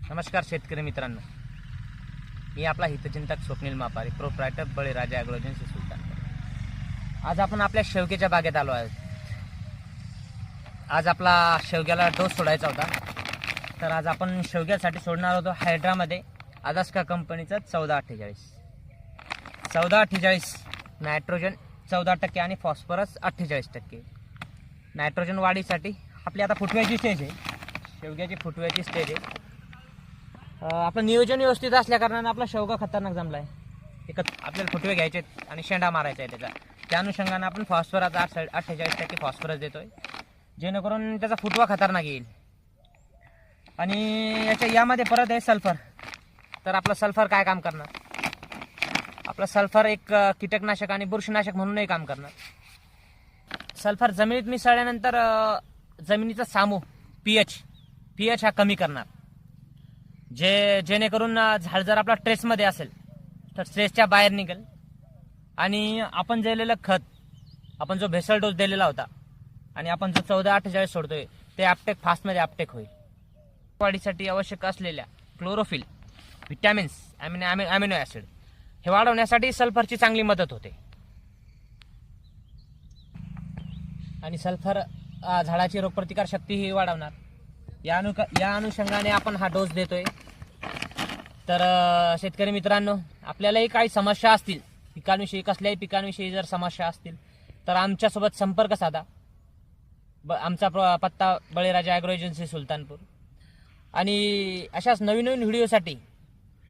नमस्कार शेतकरी मित्रांनो, मी आपला हितचिंतक स्वप्नील मापारी, प्रोप्रायटर बळीराजा ॲग्रो एजन्सी सुलतानपूर। आज आपण आपल्या शेवग्याच्या बागेत आलो आहोत। आज आपला शेवग्याला डोस सोडायचा होता, तर आज आपण शेवग्यासाठी सोडणार होतो हायड्रामध्ये अदास्का कंपनीचा 1448 नायट्रोजन 14% आणि फॉस्फरस 48%। नायट्रोजन वाढीसाठी आपली आता फुटव्याची स्टेज आहे, शेवग्याची फुटव्याची स्टेज आहे। आपलं नियोजन व्यवस्थित असल्या कारणाने आपला शेवगा खतरनाक जमला आहे। आपल्याला फुटवे घ्यायचे आणि शेंडा मारायचा आहे त्या अनुषंगाने आपण फॉस्फरस 48% फॉस्फरस देतोय, जेणेकरून त्याचा फुटवा खतरनाक येईल। आणि यामध्ये परत आहे सल्फर। तर आपलं सल्फर काय काम करणार? आपलं सल्फर एक कीटकनाशक आणि बुरशीनाशक म्हणूनही काम करणार। सल्फर जमिनीत मिसळल्यानंतर जमिनीचा सामू पीएच हा कमी करणार, जेणेकरून झाड जर आपला ट्रेसमध्ये असेल तर ट्रेसच्या बाहेर निघेल आणि आपण दिलेलं खत, आपण जो भेसळ डोस दिलेला होता आणि आपण जो 1448 सोडतोय ते अपटेक फास्टमध्ये अपटेक होईल। वाढीसाठी आवश्यक असलेल्या क्लोरोफिल, व्हिटॅमिन्स, अमिनो ॲसिड हे वाढवण्यासाठी सल्फरची चांगली मदत होते। आणि सल्फर झाडाची रोगप्रतिकार शक्तीही वाढवणार। या अनुषंगाने आपण हा डोस देतोय। तर शेतकरी मित्रांनो, आपल्यालाही काही समस्या असतील पिकांविषयी, कसल्याही पिकांविषयी जर समस्या असतील तर आमच्यासोबत संपर्क साधा। आमचा पत्ता बळीराजा ॲग्रो एजन्सी सुलतानपूर। आणि अशाच नवीन व्हिडिओसाठी